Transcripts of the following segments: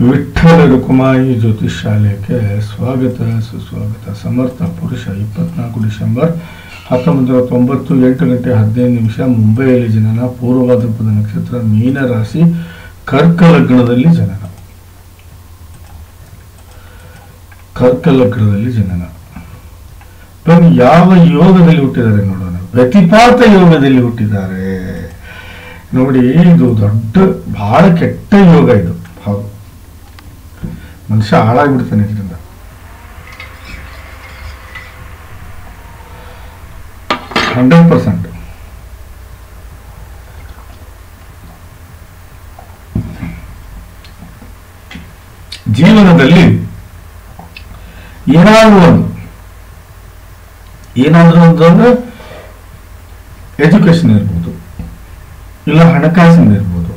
ವಿಠ್ಠಲ ರುಕುಮಾಯಿ ಜ್ಯೋತಿಷ್ ಶಾಲೆಗೆ ಸ್ವಾಗತ ಸುಸ್ವಾಗತ. ಸಮರ್ಥ ಪುರುಷ 24 ಡಿಸೆಂಬರ್ 1990 8 ಗಂಟೆ 15 ಮುಂಬೈಯಲ್ಲಿ ಜನನ. ಪೂರ್ವಭಾದ್ರಪದ ನಕ್ಷತ್ರ, ಮೀನ ರಾಶಿ, ಕರ್ಕ ಲಗ್ನದಲ್ಲಿ ಜನನ. ಬನ್ನಿ ಯಾವ ಯೋಗದಲ್ಲಿ ಹುಟ್ಟಿದ್ದಾರೆ ನೋಡೋಣ. ವ್ಯತಿಪಾತ ಯೋಗದಲ್ಲಿ ಹುಟ್ಟಿದ್ದಾರೆ. ನೋಡಿ, ಇದು ದೊಡ್ಡ ಬಹಳ ಕೆಟ್ಟ ಯೋಗ ಇದು. ಹೌದು, ಮನುಷ್ಯ ಹಾಳಾಗ್ಬಿಡ್ತಾನೆ ಇದರಿಂದ. %100%. ಜೀವನದಲ್ಲಿ ಏನಾದ್ರೂ ಒಂದು ಅಂದ್ರೆ ಎಜುಕೇಶನ್ ಇರ್ಬೋದು, ಇಲ್ಲ ಹಣಕಾಸಿನ ಇರ್ಬೋದು,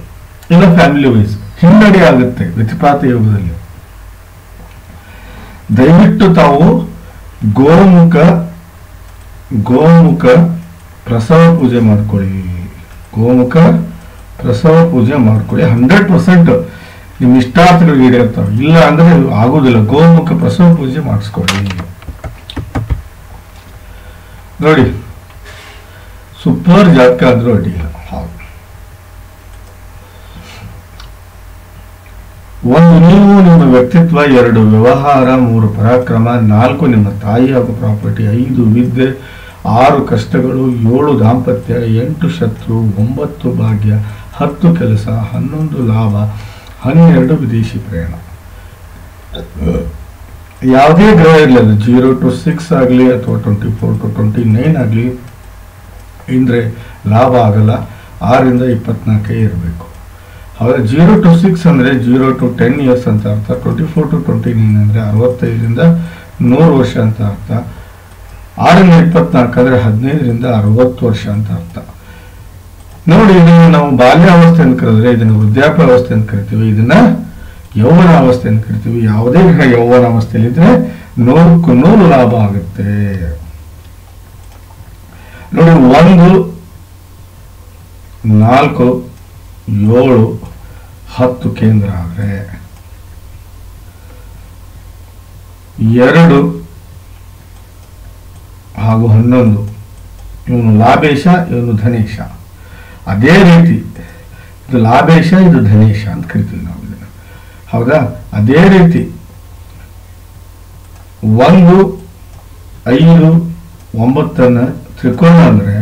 ಇಲ್ಲ ಫ್ಯಾಮಿಲಿ ವೈಸ್ ಹಿನ್ನಡೆ ಆಗುತ್ತೆ ವ್ಯತಿಪಾತ ಯೋಗದಲ್ಲಿ. ದಯವಿಟ್ಟು ತಾವು ಗೋಮುಖ ಪ್ರಸವ ಪೂಜೆ ಮಾಡ್ಕೊಳ್ಳಿ. 100% ನಿಮ್ಮ ಇಷ್ಟಾರ್ಥಗಳು ಈಡೇರ್ತಾವೆ. ಇಲ್ಲ ಅಂದ್ರೆ ಆಗೋದಿಲ್ಲ. ಗೋಮುಖ ಪ್ರಸವ ಪೂಜೆ ಮಾಡಿಸ್ಕೊಳ್ಳಿ. ನೋಡಿ, ಸೂಪರ್ ಜಾತಕ ಆದ್ರೂ ಅಡ್ಡಿಲ್ಲ. ಹೌದು, ಒಂದು ನೀವು ನಿಮ್ಮ ವ್ಯಕ್ತಿತ್ವ, 2 ವ್ಯವಹಾರ, 3 ಪರಾಕ್ರಮ, 4 ನಿಮ್ಮ ತಾಯಿ ಹಾಗೂ ಪ್ರಾಪರ್ಟಿ, 5 ವಿದ್ಯೆ, 6 ಕಷ್ಟಗಳು, 7 ದಾಂಪತ್ಯ, 8 ಶತ್ರು, 9 ಭಾಗ್ಯ, 10 ಕೆಲಸ, 11 ಲಾಭ, 12 ವಿದೇಶಿ ಪ್ರಯಾಣ. ಯಾವುದೇ ಗ್ರಹ ಇರಲಿ, ಅದು 0 to 6 ಆಗಲಿ ಅಥವಾ 24 to 29 ಆಗಲಿ, ಅಂದ್ರೆ ಲಾಭ ಆಗಲ್ಲ. 6 ರಿಂದ 24 ಇರಬೇಕು. ಆದರೆ 0 to 6 ಅಂದರೆ 0 to 10 years ಅಂತ ಅರ್ಥ. 24 to 29 ಅಂದರೆ 65 ರಿಂದ 100 ವರ್ಷ ಅಂತ ಅರ್ಥ. 6 ರಿಂದ 24 ಅಂದರೆ 15 ರಿಂದ 60 ವರ್ಷ ಅಂತ ಅರ್ಥ. ನೋಡಿ, ಇದನ್ನು ನಾವು ಬಾಲ್ಯಾವಸ್ಥೆ ಅಂತ ಕರೆದ್ರೆ, ಇದನ್ನು ವೃದ್ಧಾಪ್ಯಾವಸ್ಥೆ ಅಂತ ಕರಿತೀವಿ, ಇದನ್ನ ಯೌವನಾವಸ್ಥೆ ಅಂತ ಕರಿತೀವಿ. ಯಾವುದೇ ಗ್ರಹ ಯೌವನಾವಸ್ಥೆಯಲ್ಲಿದ್ರೆ 100 ಲಾಭ ಆಗುತ್ತೆ. ನೋಡಿ, 1, 4, 7, 10 ಕೇಂದ್ರ ಆದ್ರೆ, 2 ಹಾಗೂ 11 ಇವನು ಲಾಭೇಶ, ಇವನು ಧನೇಶ. ಅದೇ ರೀತಿ ಇದು ಲಾಭೇಶ, ಇದು ಧನೇಶ ಅಂತ ಕರಿತೀವಿ ನಾವು ಇದನ್ನ. ಹೌದಾ? ಅದೇ ರೀತಿ 1, 5, 9 ತ್ರಿಕೋನ ಅಂದ್ರೆ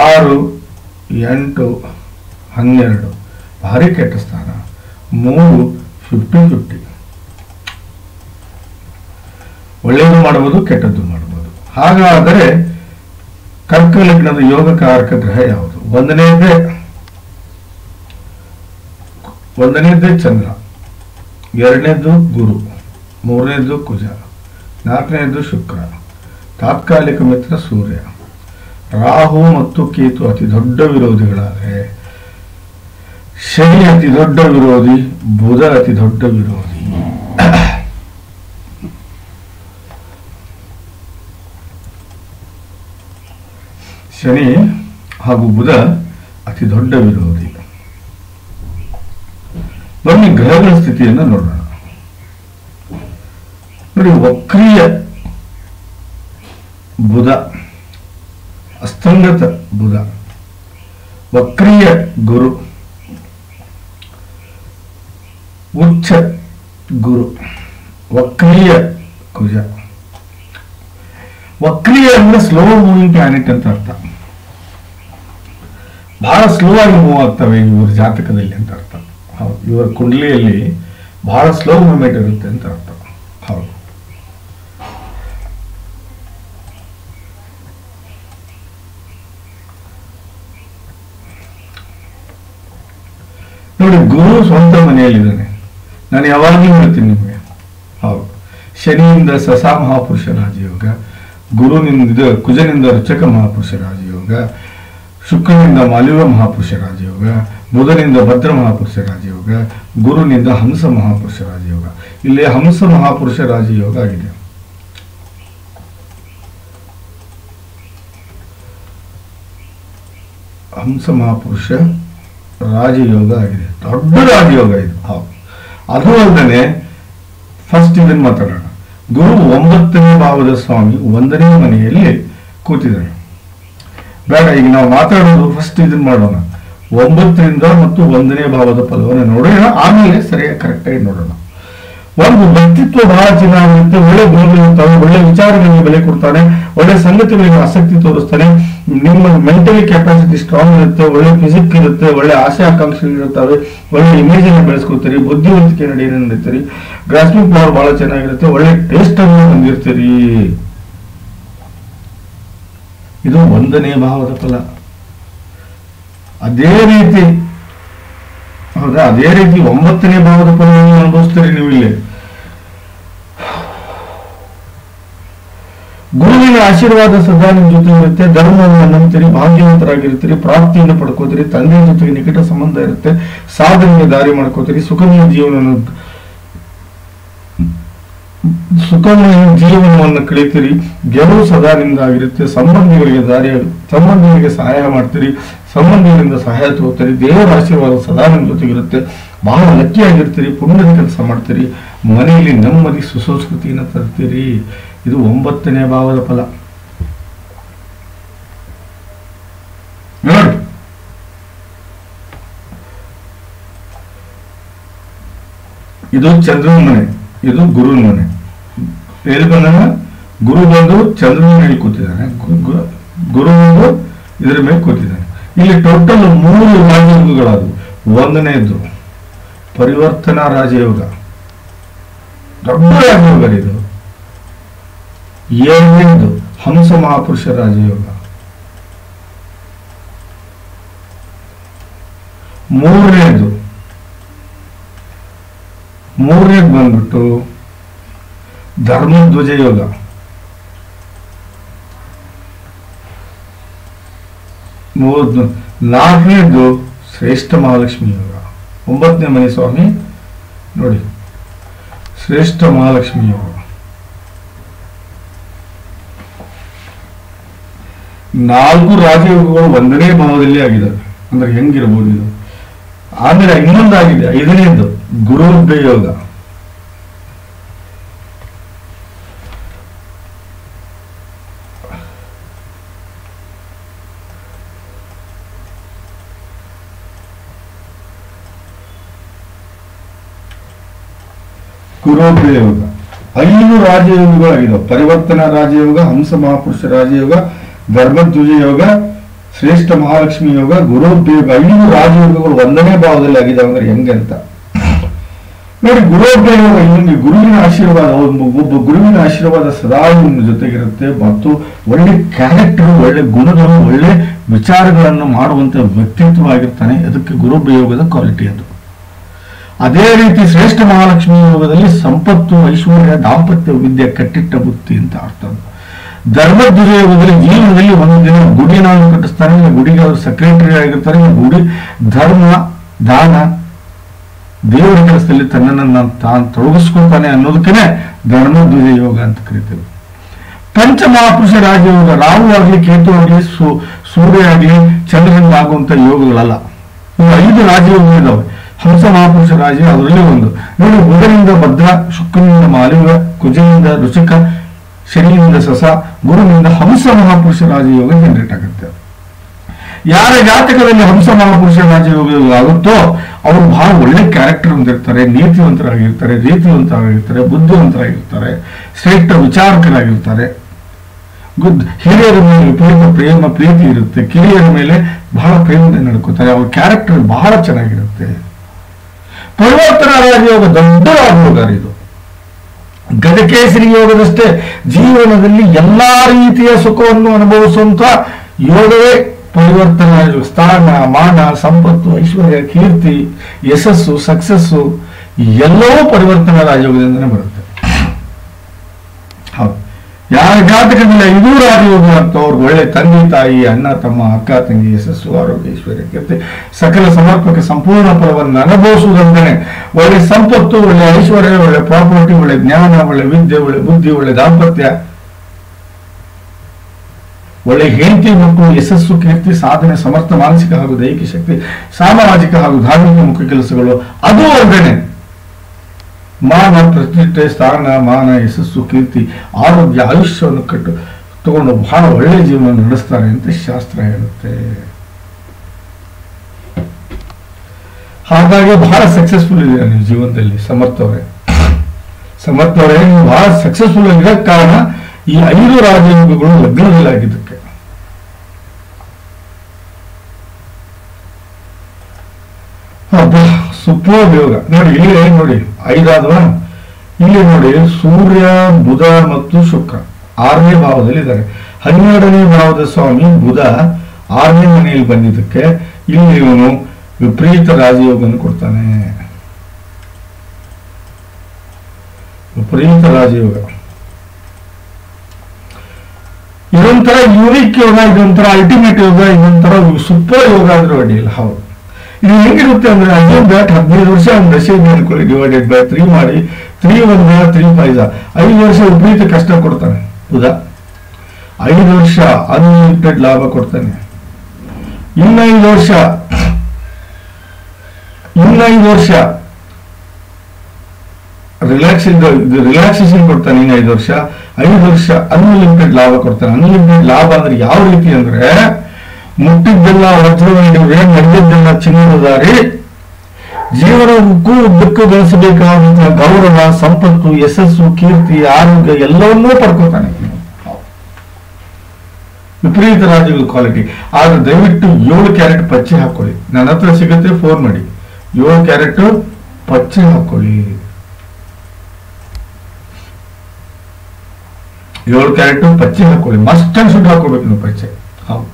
6, 8, 12 ಭಾರಿ ಕೆಟ್ಟ ಸ್ಥಾನ. 3 50-50, ಒಳ್ಳೆಯದು ಮಾಡಬಹುದು, ಕೆಟ್ಟದ್ದು ಮಾಡಬಹುದು. ಹಾಗಾದರೆ ಕರ್ಕ ಲಗ್ನದ ಯೋಗಕಾರಕ ಗ್ರಹ ಯಾವುದು? ಒಂದನೇದೇ ಚಂದ್ರ, 2ನೇದು ಗುರು, 3ನೇದು ಕುಜ, 4ನೇದು ಶುಕ್ರ, ತಾತ್ಕಾಲಿಕ ಮಿತ್ರ ಸೂರ್ಯ. ರಾಹು ಮತ್ತು ಕೇತು ಅತಿ ದೊಡ್ಡ ವಿರೋಧಿಗಳಾದರೆ, ಶನಿ ಅತಿ ದೊಡ್ಡ ವಿರೋಧಿ, ಬುಧ ಅತಿ ದೊಡ್ಡ ವಿರೋಧಿ. ಶನಿ ಹಾಗೂ ಬುಧ ಅತಿ ದೊಡ್ಡ ವಿರೋಧಿ. ಬನ್ನಿ ಗ್ರಹಗಳ ಸ್ಥಿತಿಯನ್ನು ನೋಡೋಣ. ನೋಡಿ, ವಕ್ರೀಯ ಬುಧ, ಅಸ್ತಂಗತ ಬುಧ, ವಕ್ರೀಯ ಗುರು, ಉಚ್ಚ ಗುರು, ವಕ್ರೀಯ ಕುಜ. ವಕ್ರೀಯ ಅಂದ್ರೆ ಸ್ಲೋ ಮೂವಿಂಗ್ ಪ್ಲಾನೆಟ್ ಅಂತ ಅರ್ಥ. ಬಹಳ ಸ್ಲೋ ಆಗಿ ಮೂವ್ ಆಗ್ತವೆ ಇವ್ರ ಜಾತಕದಲ್ಲಿ ಅಂತ ಅರ್ಥ. ಹೌದು, ಇವರ ಕುಂಡಲಿಯಲ್ಲಿ ಬಹಳ ಸ್ಲೋ ಮೂವ್ಮೆಂಟ್ ಇರುತ್ತೆ ಅಂತ ಅರ್ಥ. ಹೌದು, ನೋಡಿ, ಗುರು ಸ್ವಂತ ಮನೆಯಲ್ಲಿದ್ದಾನೆ. ನಾನು ಯಾವಾಗಲೂ ಹೇಳ್ತೀನಿ ನಿಮಗೆ. ಹೌದು, ಶನಿಯಿಂದ ಸಸ ಮಹಾಪುರುಷ ರಾಜಯೋಗ, ಗುರುನಿಂದ ಕುಜನಿಂದ ರುಚಕ ಮಹಾಪುರುಷ ರಾಜಯೋಗ, ಶುಕ್ರನಿಂದ ಮಾಲಿವ ಮಹಾಪುರುಷ ರಾಜಯೋಗ, ಬುಧನಿಂದ ಭದ್ರ ಮಹಾಪುರುಷ ರಾಜಯೋಗ, ಗುರುನಿಂದ ಹಂಸ ಮಹಾಪುರುಷ ರಾಜಯೋಗ. ಇಲ್ಲಿ ಹಂಸ ಮಹಾಪುರುಷ ರಾಜಯೋಗ ಆಗಿದೆ. ಹಂಸ ಮಹಾಪುರುಷ ರಾಜಯೋಗ ಆಗಿದೆ. ದೊಡ್ಡ ರಾಜಯೋಗ ಇದು. ಹೌದು, ಅದು ಅಲ್ಲದೆ ಫಸ್ಟ್ ಇದನ್ನು ಮಾತಾಡೋಣ. ಗುರು 9ನೇ ಭಾವದ ಸ್ವಾಮಿ 1ನೇ ಮನೆಯಲ್ಲಿ ಕೂತಿದ್ದಾನೆ. ಬೇಡ, ಈಗ ನಾವು ಮಾತಾಡೋದು ಫಸ್ಟ್ ಇದನ್ನ ಮಾಡೋಣ. 9ರಿಂದ ಮತ್ತು 1ನೇ ಭಾವದ ಫಲವನ್ನು ನೋಡೋಣ, ಆಮೇಲೆ ಸರಿಯಾಗಿ ಕರೆಕ್ಟಾಗಿ ನೋಡೋಣ. ಒಂದು ವ್ಯಕ್ತಿತ್ವ ಬಹಳ ಚೆನ್ನಾಗಿರುತ್ತೆ, ಒಳ್ಳೆ ಗುಣಗಳಿರ್ತಾವೆ, ಒಳ್ಳೆ ವಿಚಾರಗಳಿಗೆ ಬೆಲೆ ಕೊಡ್ತಾನೆ, ಒಳ್ಳೆ ಸಂಗತಿಗಳಿಗೆ ಆಸಕ್ತಿ ತೋರಿಸ್ತಾನೆ, ನಿಮ್ಮ ಮೆಂಟಲಿ ಕೆಪಾಸಿಟಿ ಸ್ಟ್ರಾಂಗ್ ಇರುತ್ತೆ, ಒಳ್ಳೆ ಫಿಸಿಕ್ ಇರುತ್ತೆ, ಒಳ್ಳೆ ಆಸೆ ಆಕಾಂಕ್ಷೆಗಳಿರ್ತವೆ, ಒಳ್ಳೆ ಇಮೇಜ್ ಅನ್ನು ಬೆಳೆಸ್ಕೊಳ್ತೀರಿ, ಬುದ್ಧಿವಂತಿಕೆ ನಡೆಯನ್ನು ನಡೀತೀರಿ, ಗ್ರಾಸ್ಪಿಂಗ್ ಪವರ್ ಬಹಳ ಚೆನ್ನಾಗಿರುತ್ತೆ, ಒಳ್ಳೆ ಟೇಸ್ಟ್ ಅನ್ನು ಹೊಂದಿರ್ತೀರಿ. ಇದು 1ನೇ ಭಾವದ ಫಲ. ಅದೇ ರೀತಿ ಹೌದಾ, ಅದೇ ರೀತಿ 9ನೇ ಭಾವದ ಫಲವನ್ನು ಅನುಭವಿಸ್ತೀರಿ ನೀವು ಇಲ್ಲಿ. ಗುರುವಿನ ಆಶೀರ್ವಾದ ಸದಾ ನಿಮ್ಮ ಜೊತೆ ಇರುತ್ತೆ, ಧರ್ಮವನ್ನು ನಂಬ್ತೀರಿ, ಭಾಗ್ಯವಂತರಾಗಿರ್ತೀರಿ, ಪ್ರಾಪ್ತಿಯನ್ನು ಪಡ್ಕೋತೀರಿ, ತಂದೆಯ ಜೊತೆಗೆ ನಿಕಟ ಸಂಬಂಧ ಇರುತ್ತೆ, ಸಾಧನೆಗೆ ದಾರಿ ಮಾಡ್ಕೋತೀರಿ, ಸುಖಮಯ ಜೀವನವನ್ನು ಕಳೀತೀರಿ, ಗೆಲುವು ಸದಾ ನಿಮ್ದಾಗಿರುತ್ತೆ, ಸಂಬಂಧಿಗಳಿಗೆ ಸಹಾಯ ಮಾಡ್ತೀರಿ, ಸಂಬಂಧಿಗಳಿಂದ ಸಹಾಯ ತಗೋತೀರಿ, ದೇವರ ಆಶೀರ್ವಾದ ಸದಾ ನಿಮ್ಮ ಜೊತೆಗಿರುತ್ತೆ, ಬಹಳ ಲಕ್ಕಿಯಾಗಿರ್ತೀರಿ, ಪುಣ್ಯದ ಕೆಲಸ ಮಾಡ್ತೀರಿ, ಮನೆಯಲ್ಲಿ ನೆಮ್ಮದಿ ಸುಸಂಸ್ಕೃತಿಯನ್ನು ತರ್ತೀರಿ. ಇದು 9ನೇ ಭಾವದ ಫಲ. ನೋಡಿ, ಇದು ಚಂದ್ರನ ಮನೆ, ಇದು ಗುರುವಿನ ಮನೆ. ಎಲ್ಲಿ ಬಂದ? ಗುರು ಬಂದು ಚಂದ್ರನ ಮೇಲೆ ಕೂತಿದ್ದಾನೆ, ಗುರು ಬಂದು ಇದರ ಮೇಲೆ ಕೂತಿದ್ದಾನೆ. ಇಲ್ಲಿ ಟೋಟಲ್ 3 ರಾಜಯೋಗಗಳಾದವು. 1ನೇದು ಪರಿವರ್ತನಾ ರಾಜಯೋಗ, ದೊಡ್ಡ ರಾಜಯೋಗ ಇದು. 2ನೇದು ಹಂಸ ಮಹಾಪುರುಷ ರಾಜಯೋಗ. 3ನೇದು ಬಂದ್ಬಿಟ್ಟು ಧರ್ಮಧ್ವಜ ಯೋಗ. 4ನೇದು ಶ್ರೇಷ್ಠ ಮಹಾಲಕ್ಷ್ಮಿ ಯೋಗ. 9ನೇ ಮನೆ ಸ್ವಾಮಿ ನೋಡಿ, ಶ್ರೇಷ್ಠ ಮಹಾಲಕ್ಷ್ಮಿ ಯೋಗ. 4 ರಾಜಯೋಗಗಳು 1ನೇ ಭಾವದಲ್ಲಿ ಆಗಿದ್ದಾವೆ. ಅಂದ್ರೆ ಹೆಂಗಿರಬಹುದು ಇದು? ಆಮೇಲೆ ಇನ್ನೊಂದಾಗಿದೆ, 5ನೇದು ಗುರುರ್ಭ್ಯ ಯೋಗ. ಗುರುರ್ಭ್ಯ ಯೋಗ 5 ರಾಜಯೋಗಗಳಾಗಿದ್ದಾವೆ. ಪರಿವರ್ತನಾ ರಾಜಯೋಗ, ಹಂಸ ಮಹಾಪುರುಷ ರಾಜಯೋಗ, ಧರ್ಮಧ್ವಜ ಯೋಗ, ಶ್ರೇಷ್ಠ ಮಹಾಲಕ್ಷ್ಮಿ ಯೋಗ, ಗುರುರ್ಭ್ಯ ಯೋಗ. 5 ರಾಜಯೋಗಗಳು 1ನೇ ಭಾವದಲ್ಲಿ ಆಗಿದ್ದಾವೆ. ಅಂದ್ರೆ ಹೆಂಗೆ ಅಂತ ನೋಡಿ. ಗುರುರ್ಭ್ಯ ಯೋಗ ಇನ್ನೊಂದು ಗುರುವಿನ ಆಶೀರ್ವಾದ. ಒಬ್ಬ ಗುರುವಿನ ಆಶೀರ್ವಾದ ಸದಾ ನಿಮ್ಮ ಜೊತೆಗಿರುತ್ತೆ, ಮತ್ತು ಒಳ್ಳೆ ಕ್ಯಾರೆಕ್ಟರ್, ಒಳ್ಳೆ ಗುಣಗಳು, ಒಳ್ಳೆ ವಿಚಾರಗಳನ್ನು ಮಾಡುವಂತ ವ್ಯಕ್ತಿತ್ವ ಆಗಿರ್ತಾನೆ. ಅದಕ್ಕೆ ಗುರುರ್ಭ್ಯ ಯೋಗದ ಕ್ವಾಲಿಟಿ ಅದು. ಅದೇ ರೀತಿ ಶ್ರೇಷ್ಠ ಮಹಾಲಕ್ಷ್ಮಿ ಯೋಗದಲ್ಲಿ ಸಂಪತ್ತು, ಐಶ್ವರ್ಯ, ದಾಂಪತ್ಯ, ವಿದ್ಯೆ, ಕಟ್ಟಿಟ್ಟ ಬುತ್ತಿ ಅಂತ ಅರ್ಥ. ಧರ್ಮಧ್ವಜ ಯೋಗದಲ್ಲಿ ಜೀವನದಲ್ಲಿ ಒಂದು ದಿನ ಗುಡಿಯನ್ನು ಕಟ್ಟಿಸ್ತಾನೆ, ಗುಡಿಗೆ ಅವರು ಸೆಕ್ರೆಟರಿ ಆಗಿರ್ತಾರೆ. ಗುಡಿ ಧರ್ಮ, ದಾನ, ದೇವರ ಕೆಲಸದಲ್ಲಿ ತನ್ನನ್ನು ತಾನು ತೊಡಗಿಸ್ಕೊಳ್ತಾನೆ ಅನ್ನೋದಕ್ಕೆ ಧರ್ಮಧ್ವಜ ಯೋಗ ಅಂತ ಕರಿತೇವೆ. ಪಂಚಮಹಾಪುರುಷ ರಾಜಯೋಗ ರಾಹು ಆಗಲಿ, ಕೇತು ಆಗಲಿ, ಸೂರ್ಯ ಆಗಲಿ, ಚಂದ್ರನಿಂದ ಆಗುವಂತ ಯೋಗಗಳಲ್ಲ. ಇವು 5 ರಾಜಯೋಗಗಳಿದಾವೆ. ಹಂಸ ಮಹಾಪುರುಷ ರಾಜ ಅದರಲ್ಲಿ ಒಂದು. ನೋಡಿ, ಬುಧನಿಂದ ಭದ್ರ, ಶುಕ್ರನಿಂದ ಮಾಲಿಂಗ, ಕುಜನಿಂದ ರುಚಿಕ, ಶನಿಯಿಂದ ಸಸ, ಗುರುವಿನಿಂದ ಹಂಸ ಮಹಾಪುರುಷ ರಾಜಯೋಗ ಜನರೇಟ್ ಆಗುತ್ತೆ. ಯಾರ ಜಾತಕದಲ್ಲಿ ಹಂಸ ಮಹಾಪುರುಷ ರಾಜಯೋಗ ಆಗುತ್ತೋ ಅವರು ಬಹಳ ಒಳ್ಳೆ ಕ್ಯಾರೆಕ್ಟರ್ ಹೊಂದಿರ್ತಾರೆ, ನೀತಿವಂತರಾಗಿರ್ತಾರೆ, ರೀತಿವಂತರಾಗಿರ್ತಾರೆ, ಬುದ್ಧಿವಂತರಾಗಿರ್ತಾರೆ, ಶ್ರೇಷ್ಠ ವಿಚಾರಕರಾಗಿರ್ತಾರೆ. ಹಿರಿಯರ ಮೇಲೆ ವಿಪರೀತ ಪ್ರೇಮ ಪ್ರೀತಿ ಇರುತ್ತೆ, ಕಿರಿಯರ ಮೇಲೆ ಬಹಳ ಪ್ರೇಮದಿಂದ ನಡ್ಕೋತಾರೆ, ಅವ್ರ ಕ್ಯಾರೆಕ್ಟರ್ ಬಹಳ ಚೆನ್ನಾಗಿರುತ್ತೆ. ಪರಿವರ್ತನಾ ರಾಜಯೋಗ ದೊಡ್ಡ ರಾಜಯೋಗ ಇದು. ಗಜಕೇಸರಿ ಯೋಗದಷ್ಟೇ ಜೀವನದಲ್ಲಿ ಎಲ್ಲಾ ರೀತಿಯ ಸುಖವನ್ನು ಅನುಭವಿಸುವಂತ ಯೋಗವೇ ಪರಿವರ್ತನಾ ಯೋಗ. ಸ್ಥಾನ, ಮಾನ, ಸಂಪತ್ತು, ಐಶ್ವರ್ಯ, ಕೀರ್ತಿ, ಯಶಸ್ಸು, ಸಕ್ಸಸ್ಸು ಎಲ್ಲವೂ ಪರಿವರ್ತನಾ ರಾಜಯೋಗದಿಂದನೇ ಬರುತ್ತೆ. ಹೌದು, ಯಾರ ಜಾತಕದಲ್ಲಿ 5 ರಾಜಯೋಗ ಅಂತ ಅವ್ರಿಗೆ ಒಳ್ಳೆ ತಂದೆ ತಾಯಿ, ಅಣ್ಣ ತಮ್ಮ, ಅಕ್ಕ ತಂಗಿ, ಯಶಸ್ಸು, ಆರೋಗ್ಯ, ಐಶ್ವರ್ಯ, ಕೀರ್ತಿ, ಸಕಲ ಸಮರ್ಪಕ ಸಂಪೂರ್ಣ ಫಲವನ್ನು ಅನುಭವಿಸುವುದಂತಾನೆ ಒಳ್ಳೆ ಸಂಪತ್ತು, ಒಳ್ಳೆ ಐಶ್ವರ್ಯ, ಒಳ್ಳೆ ಪ್ರಾಪರ್ಟಿ, ಒಳ್ಳೆ ಜ್ಞಾನ, ಒಳ್ಳೆ ವಿದ್ಯೆ, ಒಳ್ಳೆ ಬುದ್ಧಿ, ಒಳ್ಳೆ ದಾಂಪತ್ಯ, ಒಳ್ಳೆ ಹೆಂಡತಿ ಮಕ್ಕಳು, ಯಶಸ್ಸು, ಕೀರ್ತಿ, ಸಾಧನೆ, ಸಮರ್ಥ ಮಾನಸಿಕ ಹಾಗೂ ದೈಹಿಕ ಶಕ್ತಿ, ಸಾಮಾಜಿಕ ಹಾಗೂ ಧಾರ್ಮಿಕ ಮುಖ್ಯ ಕೆಲಸಗಳು, ಅದು ಒಂದೇನೆ ಮಾನ, ಪ್ರತಿಷ್ಠೆ, ಸ್ಥಾನ, ಮಾನ, ಯಶಸ್ಸು, ಕೀರ್ತಿ, ಆರೋಗ್ಯ, ಆಯುಷ್ಯವನ್ನು ತಗೊಂಡು ಬಹಳ ಒಳ್ಳೆಯ ಜೀವನ ನಡೆಸ್ತಾರೆ ಅಂತ ಶಾಸ್ತ್ರ ಹೇಳುತ್ತೆ. ಹಾಗಾಗಿ ಬಹಳ ಸಕ್ಸಸ್ಫುಲ್ ಇದೆಯಾ ನೀವು ಜೀವನದಲ್ಲಿ? ಸಮರ್ಥವ್ರೆ ನೀವು ಬಹಳ ಸಕ್ಸಸ್ಫುಲ್ ಆಗಿರೋಕ್ಕೆ ಕಾರಣ ಈ 5 ರಾಜಯೋಗಗಳು ಲಗ್ನದಲ್ಲಿ ಆಗಿದ್ದಕ್ಕೆ. ಸೂಪರ್ ಯೋಗ ನೋಡಿ. ಇಲ್ಲಿ ನೋಡಿ 5 ಆದ್ವಾ? ಇಲ್ಲಿ ನೋಡಿ ಸೂರ್ಯ, ಬುಧ ಮತ್ತು ಶುಕ್ರ 6ನೇ ಭಾವದಲ್ಲಿ ಇದ್ದಾರೆ. 12ನೇ ಭಾವದ ಸ್ವಾಮಿ ಬುಧ 6ನೇ ಮನೆಯಲ್ಲಿ ಬಂದಿದ್ದಕ್ಕೆ ಇಲ್ಲಿ ಇವನು ವಿಪರೀತ ರಾಜಯೋಗವನ್ನು ಕೊಡ್ತಾನೆ. ವಿಪರೀತ ರಾಜಯೋಗ ಇದೊಂಥರ ಯೂನಿಕ್ ಯೋಗ, ಇದೊಂಥರ ಅಲ್ಟಿಮೇಟ್ ಯೋಗ, ಇದೊಂಥರ ಸೂಪರ್ ಯೋಗ ಆದ್ರೂ ಅಡ್ಡಿಲ್ಲ. ಹೌದು, ಇದು ಹೆಂಗಿರುತ್ತೆ ಅಂದ್ರೆ ಅಗೇನ್ ದಟ್ 15 ವರ್ಷ ಒಂದು ದಶೆ ಅನ್ಕೊಳ್ಳಿ, ಡಿವೈಡೆಡ್ ಬೈ 3 ಮಾಡಿ 3 1 3 5 5 ವರ್ಷ ವಿಪರೀತ ಕಷ್ಟ ಕೊಡ್ತಾನೆ ಬುಧ. 5 ವರ್ಷ ಅನ್ಲಿಮಿಟೆಡ್ ಲಾಭ ಕೊಡ್ತಾನೆ. ಇನ್ನು 5 ವರ್ಷ ರಿಲ್ಯಾಕ್ಸೇಷನ್ ಕೊಡ್ತಾನೆ. ಇನ್ನು 5 ವರ್ಷ ಅನ್ಲಿಮಿಟೆಡ್ ಲಾಭ ಕೊಡ್ತಾನೆ. ಅನ್ಲಿಮಿಟೆಡ್ ಲಾಭ ಅಂದ್ರೆ ಯಾವ ರೀತಿ ಅಂದ್ರೆ ಮುಟ್ಟಿದ್ದೆಲ್ಲ ವಜ್ರವೇ, ನಡೆದಿದ್ದೆಲ್ಲ ಚಿನ್ನದ ದಾರಿ, ಜೀವನಕ್ಕೂ ಉದ್ದಕ್ಕೂ ಗಳಿಸಬೇಕಾದಂತಹ ಗೌರವ, ಸಂಪತ್ತು, ಯಶಸ್ಸು, ಕೀರ್ತಿ, ಆರೋಗ್ಯ ಎಲ್ಲವನ್ನೂ ಪಡ್ಕೋತಾನೆ. ವಿಪರೀತ ರಾಜಗಳ ಕ್ವಾಲಿಟಿ. ಆದ್ರೆ ದಯವಿಟ್ಟು 7 ಕ್ಯಾರೆಟ್ ಪಚ್ಚೆ ಹಾಕೊಳ್ಳಿ. ನನ್ನ ಹತ್ರ ಸಿಗುತ್ತೆ, ಫೋನ್ ಮಾಡಿ. 7 ಕ್ಯಾರೆಟ್ ಪಚ್ಚೆ ಹಾಕೊಳ್ಳಿ. 7 ಕ್ಯಾರೆಟ್ ಪಚ್ಚೆ ಹಾಕೊಳ್ಳಿ. ಮಸ್ಟ್ ಅಂಡ್ ಶುಡ್ ಹಾಕೋಬೇಕು ನೀವು ಪಚ್ಚೆ. ಹೌದು,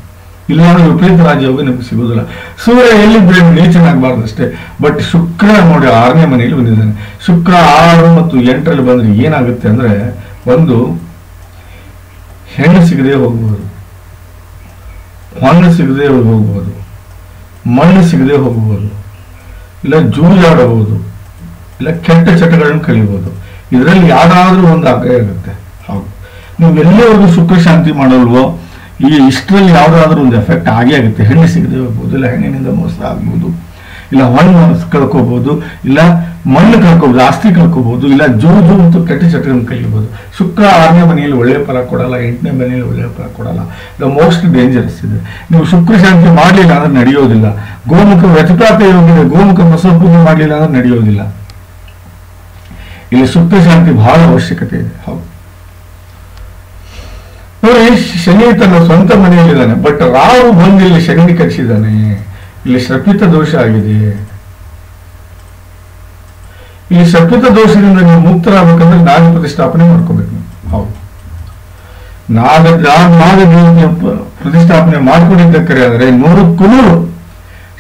ಇಲ್ಲ ವಿಪರೀತ ರಾಜಯೋಗ ನಿಮ್ಗೆ ಸಿಗೋದಿಲ್ಲ. ಸೂರ್ಯ ಎಲ್ಲಿದ್ರೆ ನೀಚನಾಗಬಾರ್ದು ಅಷ್ಟೇ. ಬಟ್ ಶುಕ್ರ ನೋಡಿ 6ನೇ ಮನೆಯಲ್ಲಿ ಬಂದಿದ್ದಾನೆ. ಶುಕ್ರ 6 ಮತ್ತು 8ರಲ್ಲಿ ಬಂದ್ರೆ ಏನಾಗುತ್ತೆ ಅಂದ್ರೆ, ಒಂದು ಹೆಣ್ಣು ಸಿಗದೆ ಹೋಗ್ಬೋದು, ಮಣ್ಣು ಸಿಗದೆ ಹೋಗ್ಬೋದು, ಮಣ್ಣು ಸಿಗದೆ ಹೋಗ್ಬೋದು, ಇಲ್ಲ ಜೂಜಾಡಬಹುದು, ಇಲ್ಲ ಕೆಟ್ಟ ಚಟಗಳನ್ನು ಕಲಿಬಹುದು. ಇದರಲ್ಲಿ ಯಾವ್ದಾದ್ರೂ ಒಂದು ಆಗೇ ಆಗುತ್ತೆ. ಹೌದು, ನೀವು ಎಲ್ಲಿವರೆಗೂ ಶುಕ್ರ ಶಾಂತಿ ಮಾಡಲ್ವೋ ಇಷ್ಟರಲ್ಲಿ ಯಾವ್ದಾದ್ರೂ ಒಂದು ಎಫೆಕ್ಟ್ ಆಗೇ ಆಗುತ್ತೆ. ಹೆಣ್ಣು ಸಿಗದೆ ಹೋಗ್ಬೋದು, ಇಲ್ಲ ಹೆಣ್ಣಿನಿಂದ ಮೋಸ ಆಗ್ಬೋದು, ಇಲ್ಲ ಹಣ್ಣು ಕಳ್ಕೋಬಹುದು, ಇಲ್ಲ ಮಣ್ಣು ಕಳ್ಕೋಬಹುದು, ಆಸ್ತಿ ಕಳ್ಕೋಬಹುದು, ಇಲ್ಲ ಜೂಜು ಮತ್ತು ಕೆಟ್ಟ ಚಟಗಳನ್ನು ಕಲಿಬಹುದು. ಶುಕ್ರ 6ನೇ ಮನೆಯಲ್ಲಿ ಒಳ್ಳೆಯ ಫಲ ಕೊಡಲ್ಲ, 8ನೇ ಮನೆಯಲ್ಲಿ ಒಳ್ಳೆಯ ಫಲ ಕೊಡಲ್ಲ. ದ ಮೋಸ್ಟ್ ಡೇಂಜರಸ್ ಇದೆ. ನೀವು ಶುಕ್ರ ಶಾಂತಿ ಮಾಡಲಿಲ್ಲ ಅಂದ್ರೆ ನಡೆಯೋದಿಲ್ಲ. ಗೋಮುಖ ವ್ಯತಿಪಾತ ಯೋಗಿದೆ, ಗೋಮುಖ ಮಸಪೂಜೆ ಮಾಡಲಿಲ್ಲ ಅಂದ್ರೆ ನಡೆಯೋದಿಲ್ಲ. ಇಲ್ಲಿ ಶುಕ್ರ ಶಾಂತಿ ಬಹಳ ಅವಶ್ಯಕತೆ ಇದೆ. ಹೌದು ನೋಡಿ, ಶನಿ ತನ್ನ ಸ್ವಂತ ಮನೆಯಲ್ಲಿದ್ದಾನೆ, ಬಟ್ ರಾಹು ಬಂದು ಇಲ್ಲಿ ಶನಿ ಕಳಿಸಿದ್ದಾನೆ. ಇಲ್ಲಿ ಶಪಿತ ದೋಷ ಆಗಿದೆ. ಈ ಶಪಿತ ದೋಷದಿಂದ ನೀವು ಮುಕ್ತರಾಗಬೇಕಂದ್ರೆ ನಾಗ ಪ್ರತಿಷ್ಠಾಪನೆ ಮಾಡ್ಕೋಬೇಕು ನೀವು. ಹೌದು, ನಾಗ ಪ್ರತಿಷ್ಠಾಪನೆ ಮಾಡ್ಕೊಂಡಿದ್ದಕ್ಕರೆ ಆದ್ರೆ 100ಕ್ಕೂ 100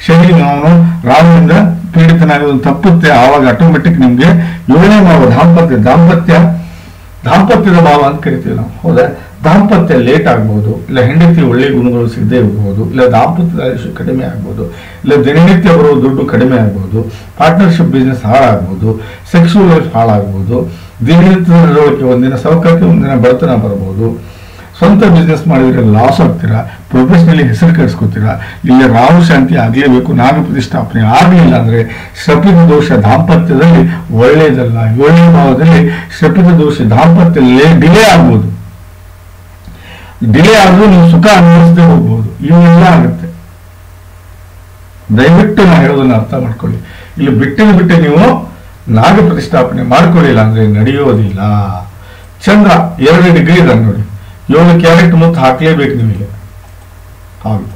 ಶನಿ ನಾವು ರಾಹುವಿಂದ ಪೀಡಿತನಾಗೋದು ತಪ್ಪುತ್ತೆ. ಆವಾಗ ಆಟೋಮೆಟಿಕ್ ನಿಮ್ಗೆ 7ನೇ ಭಾವ ದಾಂಪತ್ಯದ ಭಾವ ಅಂತ ಕರಿತೀವಿ ನಾವು. ಹೌದಾ, ದಾಂಪತ್ಯ ಲೇಟ್ ಆಗ್ಬೋದು, ಇಲ್ಲ ಹೆಂಡತಿ ಒಳ್ಳೆ ಗುಣಗಳು ಸಿಗದೆ ಇರಬಹುದು, ಇಲ್ಲ ದಾಂಪತ್ಯದ ಆಯುಷ್ಯ ಕಡಿಮೆ ಆಗ್ಬೋದು, ಇಲ್ಲ ದಿನನಿತ್ಯ ಬರೋ ದುಡ್ಡು ಕಡಿಮೆ ಆಗ್ಬೋದು, ಪಾರ್ಟ್ನರ್ಶಿಪ್ ಬಿಸ್ನೆಸ್ ಹಾಳಾಗ್ಬೋದು, ಸೆಕ್ಸುವಲ್ ಲೈಫ್ ಹಾಳಾಗ್ಬೋದು, ದಿನನಿತ್ಯದ ನಡವಳಿಕೆ ಒಂದಿನ ಸೌಕರ್ಯ ಒಂದಿನ ಬಡತನ ಬರ್ಬೋದು, ಸ್ವಂತ ಬಿಸ್ನೆಸ್ ಮಾಡಿದ್ರೆ ಲಾಸ್ ಆಗ್ತೀರಾ, ಪ್ರೊಫೆಷನಲಿ ಹೆಸರು ಕೆಡಿಸ್ಕೋತೀರಾ. ಇಲ್ಲಿ ರಾಹು ಶಾಂತಿ ಆಗಲೇಬೇಕು. ನಾಗ ಪ್ರತಿಷ್ಠಾಪನೆ ಆಗಲಿಲ್ಲ ಅಂದ್ರೆ ಶಪಿತ ದೋಷ ದಾಂಪತ್ಯದಲ್ಲಿ ಒಳ್ಳೆಯದಲ್ಲ. 7ನೇ ಭಾವದಲ್ಲಿ ಶಪಿತ ದೋಷ ದಾಂಪತ್ಯದಲ್ಲಿ ಡಿಲೇ ಆಗ್ಬೋದು. ಡಿಲೇ ಆದ್ರೂ ನೀವು ಸುಖ ಅನುಭವಿಸದೆ ಹೋಗ್ಬೋದು. ಇವೆಲ್ಲ ಆಗುತ್ತೆ. ದಯವಿಟ್ಟು ನಾ ಹೇಳೋದನ್ನ ಅರ್ಥ ಮಾಡ್ಕೊಳ್ಳಿ. ಇಲ್ಲಿ ಬಿಟ್ಟೆ ನೀವು ನಾಗ ಪ್ರತಿಷ್ಠಾಪನೆ ಮಾಡ್ಕೊಳ್ಳಿಲ್ಲ ಅಂದ್ರೆ ನಡೆಯೋದಿಲ್ಲ. ಚಂದ್ರ 2 ಡಿಗ್ರಿ ಇದ್ದಾನೆ ನೋಡಿ, 7 ಕ್ಯಾರೆಟ್ ಮುತ್ತು ಹಾಕ್ಲೇಬೇಕು ನಿಮಗೆ. ಹೌದು,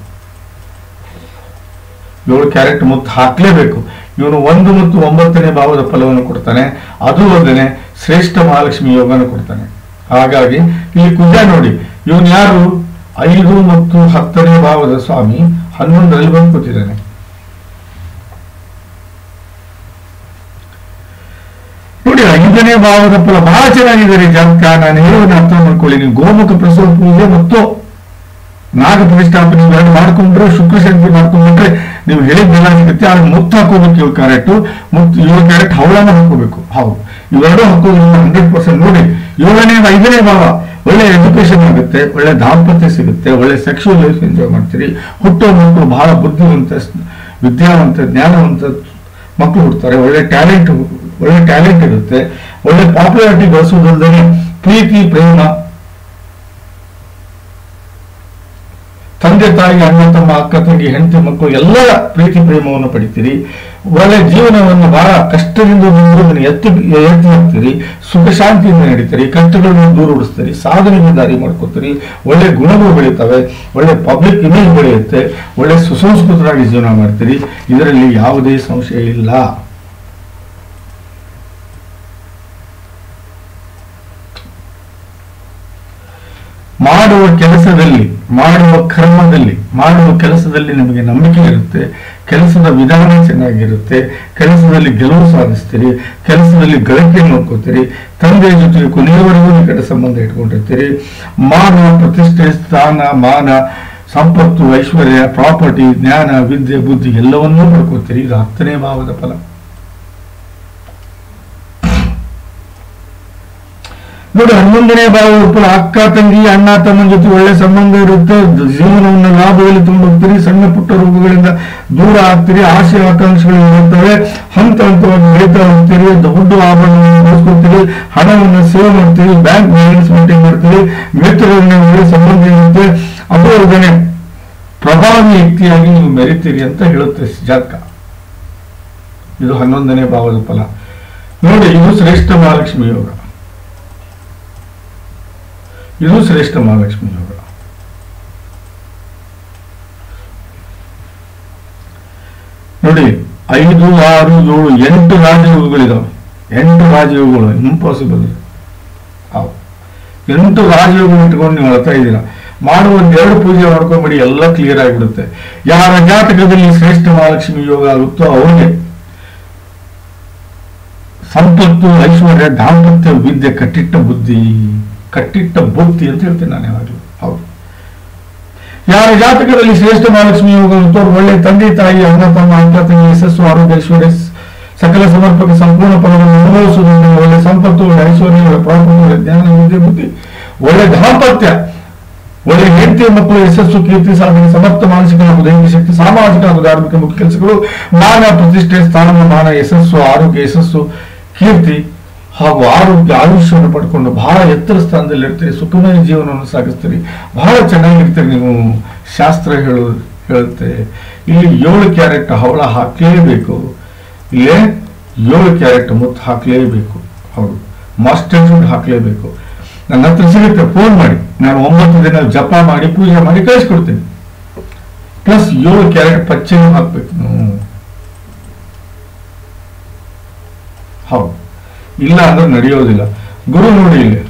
7 ಕ್ಯಾರೆಟ್ ಮುತ್ತು ಹಾಕ್ಲೇಬೇಕು. ಇವನು 1 ಮತ್ತು 9ನೇ ಭಾವದ ಫಲವನ್ನು ಕೊಡ್ತಾನೆ. ಅದು ಅಲ್ಲದೆ ಶ್ರೇಷ್ಠ ಮಹಾಲಕ್ಷ್ಮಿ ಯೋಗನ ಕೊಡ್ತಾನೆ. ಹಾಗಾಗಿ ಇಲ್ಲಿ ಕುಜ ನೋಡಿ, ಇವನು ಯಾರು 5 ಮತ್ತು 10ನೇ ಭಾವದ ಸ್ವಾಮಿ 11ರಲ್ಲಿ ಬಂದು ಕೂತಿದ್ದಾನೆ. ನೋಡಿ 5ನೇ ಭಾವದ ಫಲ ಬಹಳ ಚೆನ್ನಾಗಿದ್ದಾರೆ ಜಾತಕ. ನಾನು ಹೇಳೋದನ್ನ ಅರ್ಥ ಮಾಡ್ಕೊಳ್ಳಿ. ನೀವು ಗೋಮುಖ ಪ್ರಸವ ಪೂಜೆ ಮತ್ತು ನಾಗ ಪ್ರತಿಷ್ಠಾಪನೆ ಇವೆರಡು ಮಾಡ್ಕೊಂಡ್ರೆ, ಶುಕ್ರ ಶಾಂತಿ ಮಾಡ್ಕೊಂಡ್ರೆ ನೀವು ಹೇಳಿದ್ದೆಲ್ಲ ಸಿಗುತ್ತೆ. ಆದ್ರೆ ಮುತ್ತು ಹಾಕೋಬೇಕು. 7 ಕ್ಯಾರೆಟ್ ಮುತ್ತು, 7 ಕ್ಯಾರೆಟ್ ಹವಳನ ಹಾಕೋಬೇಕು. ಹೌದು, ಇವೆರಡು ಹಾಕೋದ್ರಿಂದ 100% ನೋಡಿ. 7ನೇ 5ನೇ ಭಾವ ಒಳ್ಳೆ ಎಜುಕೇಶನ್ ಆಗುತ್ತೆ, ಒಳ್ಳೆ ದಾಂಪತ್ಯ ಸಿಗುತ್ತೆ, ಒಳ್ಳೆ ಸೆಕ್ಸುವಲ್ ಲೈಫ್ ಎಂಜಾಯ್ ಮಾಡ್ತೀರಿ. ಹುಟ್ಟೋ ಮಕ್ಕಳು ಬಹಳ ಬುದ್ಧಿವಂತ, ವಿದ್ಯಾವಂತ, ಜ್ಞಾನವಂತ ಮಕ್ಕಳು ಹುಡ್ತಾರೆ. ಒಳ್ಳೆ ಟ್ಯಾಲೆಂಟ್ ಒಳ್ಳೆ ಟ್ಯಾಲೆಂಟ್ ಇರುತ್ತೆ, ಒಳ್ಳೆ ಪಾಪ್ಯುಲಾರಿಟಿ ಗಳಿಸೋದಲ್ಲದೆ ಪ್ರೀತಿ ಪ್ರೇಮ, ತಂದೆ ತಾಯಿ ಅಣ್ಣ ತಮ್ಮ ಅಕ್ಕ ತಂಗಿ ಹೆಂಡತಿ ಮಕ್ಕಳು ಎಲ್ಲರ ಪ್ರೀತಿ ಪ್ರೇಮವನ್ನು ಪಡಿತೀರಿ. ಒಳ್ಳೆ ಜೀವನವನ್ನು ಬಹಳ ಕಷ್ಟದಿಂದ ಎತ್ತಿ ಹಾಕ್ತೀರಿ, ಸುಖ ಶಾಂತಿಯಿಂದ ನಡೀತೀರಿ, ಕಷ್ಟಗಳನ್ನು ದೂರ ಉಡಿಸ್ತೀರಿ, ಸಾಧನೆಗೆ ದಾರಿ ಮಾಡ್ಕೋತೀರಿ, ಒಳ್ಳೆ ಗುಣಗಳು ಬೆಳೀತವೆ, ಒಳ್ಳೆ ಪಬ್ಲಿಕ್ ಇಮೇಜ್ ಬೆಳೆಯುತ್ತೆ, ಒಳ್ಳೆ ಸುಸಂಸ್ಕೃತರಾಗಿ ಜೀವನ ಮಾಡ್ತೀರಿ. ಇದರಲ್ಲಿ ಯಾವುದೇ ಸಂಶಯ ಇಲ್ಲ. ಮಾಡುವ ಕೆಲಸದಲ್ಲಿ, ಮಾಡುವ ಕರ್ಮದಲ್ಲಿ, ಮಾಡುವ ಕೆಲಸದಲ್ಲಿ ನಿಮಗೆ ನಂಬಿಕೆ ಇರುತ್ತೆ, ಕೆಲಸದ ವಿಧಾನ ಚೆನ್ನಾಗಿರುತ್ತೆ, ಕೆಲಸದಲ್ಲಿ ಗೆಲುವು ಸಾಧಿಸ್ತೀರಿ, ಕೆಲಸದಲ್ಲಿ ಗಳಿಕೆ ನೋಡ್ಕೋತೀರಿ, ತಂದೆಯ ಜೊತೆಗೆ ಕೊನೆಯವರೆಗೂ ನಿಕಟ ಸಂಬಂಧ ಇಟ್ಕೊಂಡಿರ್ತೀರಿ. ಮಾನ, ಪ್ರತಿಷ್ಠೆ, ಸ್ಥಾನ, ಮಾನ, ಸಂಪತ್ತು, ಐಶ್ವರ್ಯ, ಪ್ರಾಪರ್ಟಿ, ಜ್ಞಾನ, ವಿದ್ಯೆ, ಬುದ್ಧಿ ಎಲ್ಲವನ್ನೂ ಪಡ್ಕೋತೀರಿ. ಇದು 10ನೇ ಭಾವದ ಫಲ. ನೋಡಿ, 11ನೇ ಭಾವದ ಫಲ ಅಕ್ಕ ತಂಗಿ ಅಣ್ಣ ತಮ್ಮನ ಜೊತೆ ಒಳ್ಳೆ ಸಂಬಂಧ ಇರುತ್ತೆ, ಜೀವನವನ್ನು ಲಾಭದಲ್ಲಿ ತುಂಬೋಗ್ತೀರಿ, ಸಣ್ಣ ಪುಟ್ಟ ರೋಗಗಳಿಂದ ದೂರ ಆಗ್ತೀರಿ, ಆಸೆ ಆಕಾಂಕ್ಷೆಗಳು ಇರುತ್ತವೆ, ಹಂತ ಹಂತವಾಗಿ ಬೆಳೀತಾ ಹೋಗ್ತೀರಿ, ದೊಡ್ಡ ಆಭರಣವನ್ನು ಬಳಸ್ಕೊಳ್ತೀರಿ, ಹಣವನ್ನು ಸೇವ್ ಮಾಡ್ತೀರಿ, ಬ್ಯಾಂಕ್ ಬ್ಯಾಲೆನ್ಸ್ ಮೇಂಟೈನ್ ಮಾಡ್ತೀರಿ, ಮಿತ್ರರೊಡನೆ ಒಳ್ಳೆ ಸಂಬಂಧ ಇರುತ್ತೆ, ಅದರೊಡನೆ ಪ್ರಭಾವಿ ವ್ಯಕ್ತಿಯಾಗಿ ನೀವು ಮೆರಿತೀರಿ ಅಂತ ಹೇಳುತ್ತೆ ಜಾತಕ. ಇದು 11ನೇ ಭಾವದ ಫಲ. ನೋಡಿ, ಇದು ಶ್ರೇಷ್ಠ ಮಹಾಲಕ್ಷ್ಮಿ ಯೋಗ. ಇದು ಶ್ರೇಷ್ಠ ಮಹಾಲಕ್ಷ್ಮಿ ಯೋಗ. ನೋಡಿ, 5, 6, 7, 8 ರಾಜಯೋಗಗಳಿದಾವೆ. 8 ರಾಜಯೋಗಗಳು ಇಂಪಾಸಿಬಲ್. 8 ರಾಜಯೋಗಗಳು ಇಟ್ಕೊಂಡು ನೀವು ಅಳ್ತಾ ಇದ್ದೀರಾ. ಮಾಡುವ 2 ಪೂಜೆ ಮಾಡ್ಕೊಂಡ್ಬಿಡಿ, ಎಲ್ಲ ಕ್ಲಿಯರ್ ಆಗಿಬಿಡುತ್ತೆ. ಯಾರ ಜಾತಕದಲ್ಲಿ ಶ್ರೇಷ್ಠ ಮಹಾಲಕ್ಷ್ಮಿ ಯೋಗ ಆಗುತ್ತೋ ಅವರಿಗೆ ಸಂಪತ್ತು, ಐಶ್ವರ್ಯ, ದಾಂಪತ್ಯ, ವಿದ್ಯೆ, ಕಟ್ಟಿಟ್ಟ ಬುದ್ಧಿ ಅಂತ ಹೇಳ್ತೇನೆ ನಾನು ಯಾವಾಗಲೂ. ಹೌದು, ಯಾರ ಜಾತಕದಲ್ಲಿ ಶ್ರೇಷ್ಠ ಮಹಾಲಕ್ಷ್ಮಿ ಯೋಗ ಆಗುತ್ತೋ ಒಳ್ಳೆ ತಂದೆ ತಾಯಿ ಅಣ್ಣ ತಮ್ಮ ಅಕ್ಕ ತಂಗಿ ಯಶಸ್ಸು ಆರೋಗ್ಯ ಐಶ್ವರ್ಯ ಸಕಲ ಸಮರ್ಪಕ ಸಂಪೂರ್ಣ ಫಲವನ್ನು ಅನುಭವಿಸುವುದರಿಂದ ಒಳ್ಳೆ ಸಂಪತ್ತು, ಒಳ್ಳೆ ಐಶ್ವರ್ಯ, ಒಳ್ಳೆ ಪ್ರಾಪರ್ಟಿ, ಒಳ್ಳೆ ಜ್ಞಾನ, ವಿದ್ಯೆ, ಬುದ್ಧಿ, ಒಳ್ಳೆ ದಾಂಪತ್ಯ, ಒಳ್ಳೆ ಹೆಂಡತಿ ಮಕ್ಕಳು, ಯಶಸ್ಸು, ಕೀರ್ತಿ, ಸಾಧನೆ, ಸಮರ್ಥ ಮಾನಸಿಕ ಹಾಗೂ ದೈಹಿಕ ಶಕ್ತಿ, ಸಾಮಾಜಿಕ ಹಾಗೂ ಧಾರ್ಮಿಕ ಮುಖ್ಯ ಕೆಲಸಗಳು, ಮಾನ, ಪ್ರತಿಷ್ಠೆ, ಸ್ಥಾನಮಾನ, ಯಶಸ್ಸು, ಆರೋಗ್ಯ, ಯಶಸ್ಸು, ಕೀರ್ತಿ ಹಾಗೂ ಆರೋಗ್ಯ, ಆಯುಷ್ಯವನ್ನು ಪಡ್ಕೊಂಡು ಬಹಳ ಎತ್ತರ ಸ್ಥಾನದಲ್ಲಿ ಇರ್ತೀರಿ, ಸುಖಮಯ ಜೀವನವನ್ನು ಸಾಗಿಸ್ತೀರಿ, ಬಹಳ ಚೆನ್ನಾಗಿರ್ತೀರಿ. ನೀವು ಶಾಸ್ತ್ರ ಹೇಳುತ್ತೆ ಇಲ್ಲಿ 7 ಕ್ಯಾರೆಟ್ ಹವಳ ಹಾಕಲೇಬೇಕು, ಇಲ್ಲೇ 7 ಕ್ಯಾರೆಟ್ ಮುತ್ತು ಹಾಕಲೇಬೇಕು. ಹೌದು, ಮಾಸ್ಟರ್ ಶೂಟ್ ಹಾಕಲೇಬೇಕು. ನನ್ನ ಹತ್ರ ಸಿಗುತ್ತೆ, ಫೋನ್ ಮಾಡಿ, ನಾನು 9 ದಿನ ಜಪ ಮಾಡಿ ಪೂಜೆ ಮಾಡಿ ಕಳಿಸ್ಕೊಡ್ತೀನಿ. ಪ್ಲಸ್ 7 ಕ್ಯಾರೆಟ್ ಪಚ್ಚೆನೂ ಹಾಕ್ಬೇಕು. ಹೌದು, ಇಲ್ಲ ಅಂದ್ರೆ ನಡೆಯೋದಿಲ್ಲ. ಗುರು ನೋಡಿ, ಇಲ್ಲಿ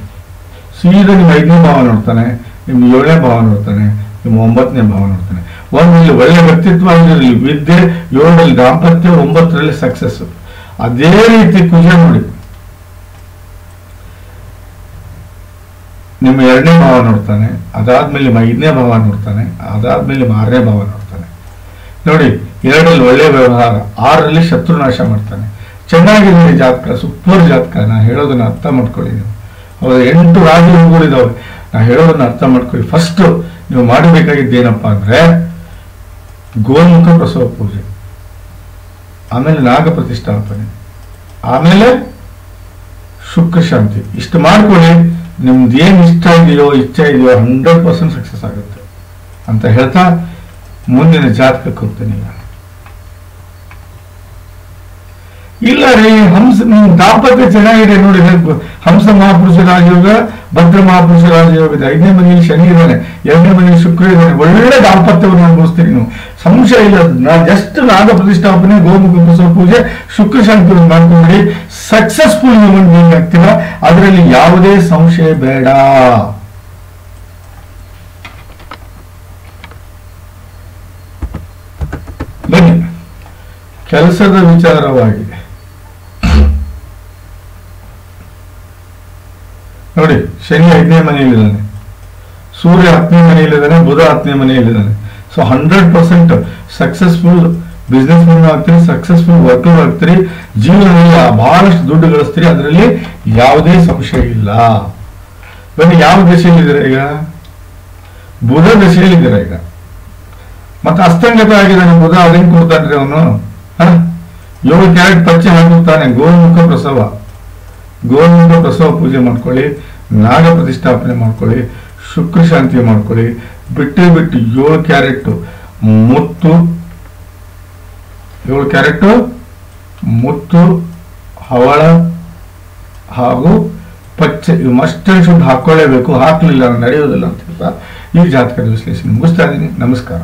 ಸೀದಾ ನಿಮ್ಮ 5ನೇ ಭಾವ ನೋಡ್ತಾನೆ, ನಿಮ್ಮ 7ನೇ ಭಾವ ನೋಡ್ತಾನೆ, ನಿಮ್ಮ 9ನೇ ಭಾವ ನೋಡ್ತಾನೆ. ಒಂದಲ್ಲಿ ಒಳ್ಳೆ ವ್ಯಕ್ತಿತ್ವ, 5ರಲ್ಲಿ ವಿದ್ಯೆ, 7ರಲ್ಲಿ ದಾಂಪತ್ಯ, 9ರಲ್ಲಿ ಸಕ್ಸಸ್. ಅದೇ ರೀತಿ ಕುಜ ನೋಡಿ, ನಿಮ್ಮ 2ನೇ ಭಾವ ನೋಡ್ತಾನೆ, ಅದಾದ್ಮೇಲೆ ನಿಮ್ಮ 5ನೇ ಭಾವ ನೋಡ್ತಾನೆ, ಅದಾದ್ಮೇಲೆ ನಿಮ್ಮ 6ನೇ ಭಾವ ನೋಡ್ತಾನೆ. ನೋಡಿ, 2ರಲ್ಲಿ ಒಳ್ಳೆ ವ್ಯವಹಾರ, 6ರಲ್ಲಿ ಶತ್ರುನಾಶ ಮಾಡ್ತಾನೆ. ಚೆನ್ನಾಗಿದೆ ಜಾತಕ, ಸೂಪರ್ ಜಾತಕ. ನಾ ಹೇಳೋದನ್ನ ಅರ್ಥ ಮಾಡ್ಕೊಳ್ಳಿ ನೀವು. ಹೌದು, 8 ರಾಜಯೋಗಗಳಿದಾವೆ. ನಾ ಹೇಳೋದನ್ನ ಅರ್ಥ ಮಾಡ್ಕೊಳ್ಳಿ. ಫಸ್ಟ್ ನೀವು ಮಾಡಬೇಕಾಗಿದ್ದೇನಪ್ಪ ಅಂದ್ರೆ ಗೋಮುಖ ಪ್ರಸವ ಪೂಜೆ, ಆಮೇಲೆ ನಾಗ ಪ್ರತಿಷ್ಠಾಪನೆ, ಆಮೇಲೆ ಶುಕ್ರ ಶಾಂತಿ. ಇಷ್ಟು ಮಾಡ್ಕೊಳ್ಳಿ, ನಿಮ್ದು ಏನ್ ಇಚ್ಛೆ ಇದೆಯೋ 100% ಸಕ್ಸಸ್ ಆಗುತ್ತೆ ಅಂತ ಹೇಳ್ತಾ ಮುಂದಿನ ಜಾತಕಕ್ಕೆ ಹೋಗ್ತೇನೆ. ಇಲ್ಲ ರೀ, ದಾಂಪತ್ಯ ಚೆನ್ನಾಗಿದೆ ನೋಡಿ, ಹಂಸ ಮಹಾಪುರುಷ ರಾಜಯೋಗ, ಭದ್ರ ಮಹಾಪುರುಷ ರಾಜಯೋಗದ 5ನೇ ಮನೆಯಲ್ಲಿ ಶನಿ ಇದ್ದಾನೆ, 2ನೇ ಮನೆಯಲ್ಲಿ ಶುಕ್ರ ಇದ್ದಾನೆ, ಒಳ್ಳೆ ದಾಂಪತ್ಯವನ್ನು ಅನುಭವಿಸ್ತೀರಿ ನೀವು, ಸಂಶಯ ಇಲ್ಲ. ಜಸ್ಟ್ ನಾಗ ಪ್ರತಿಷ್ಠಾಪನೆ, ಗೋಮುಖ ಪ್ರಸವ ಪೂಜೆ, ಶುಕ್ರ ಶಾಂತಿಯನ್ನು ಮಾಡ್ಕೊಂಡ್ಬಿಡಿ, ಸಕ್ಸಸ್ಫುಲ್ ಹ್ಯೂಮನ್ ಬೀಯಿಂಗ್ ಆಗ್ತೀರ. ಅದರಲ್ಲಿ ಯಾವುದೇ ಸಂಶಯ ಬೇಡ. ಬನ್ನಿ, ಕೆಲಸದ ವಿಚಾರವಾಗಿ ನೋಡಿ, ಶನಿ 5ನೇ ಮನೆಯಲ್ಲಿದ್ದಾನೆ, ಸೂರ್ಯ 10ನೇ ಮನೆಯಲ್ಲಿದ್ದಾನೆ, ಬುಧ 10ನೇ ಮನೆಯಲ್ಲಿದ್ದಾನೆ. ಸೊ 100% ಸಕ್ಸಸ್ಫುಲ್ ಬಿಸ್ನೆಸ್ ಮ್ಯಾನ್ ಆಗ್ತೀರಿ, ಸಕ್ಸಸ್ಫುಲ್ ವರ್ಕರ್ ಆಗ್ತೀರಿ, ಜೀವನದಲ್ಲಿ ಬಹಳಷ್ಟು ದುಡ್ಡು ಗಳಿಸ್ತೀರಿ. ಅದರಲ್ಲಿ ಯಾವುದೇ ಸಂಶಯ ಇಲ್ಲ. ಬನ್ನಿ, ಯಾವ ದಶೆಯಲ್ಲಿದ್ದೀರಾ ಈಗ? ಬುಧ ದಶೆಯಲ್ಲಿದ್ದೀರಾ ಈಗ. ಮತ್ತೆ ಅಸ್ತಂಗತ ಆಗಿದ್ದಾನೆ ಬುಧ, ಅದೇನು ಕೊಡ್ತಾನ್ರಿ ಅವನು? 7 ಕ್ಯಾರೆಟ್ ಪಚ್ಚೆ ಹಾಕುತ್ತಾನೆ. ಗೋಮುಖ ಪ್ರಸವ ಪೂಜೆ ಮಾಡ್ಕೊಳ್ಳಿ, ನಾಗ ಪ್ರತಿಷ್ಠಾಪನೆ ಮಾಡ್ಕೊಳ್ಳಿ, ಶುಕ್ರ ಶಾಂತಿ ಮಾಡ್ಕೊಳ್ಳಿ. ಬಿಟ್ಟು 7 ಕ್ಯಾರೆಟ್ ಮುತ್ತು, 7 ಕ್ಯಾರೆಟ್ ಮುತ್ತು, ಹವಳ ಹಾಗೂ ಪಚ್ಚೆ ಇವು ಮಸ್ಟ್ ಅಂಡ್ ಶುಡ್ ಹಾಕೊಳ್ಳೇಬೇಕು. ಹಾಕ್ಲಿಲ್ಲ ನಡೆಯೋದಿಲ್ಲ ಅಂತ ಹೇಳ್ತಾ ಈ ಜಾತಕದ ವಿಶ್ಲೇಷಣೆ ಮುಗಿಸ್ತಾ ಇದ್ದೀನಿ. ನಮಸ್ಕಾರ.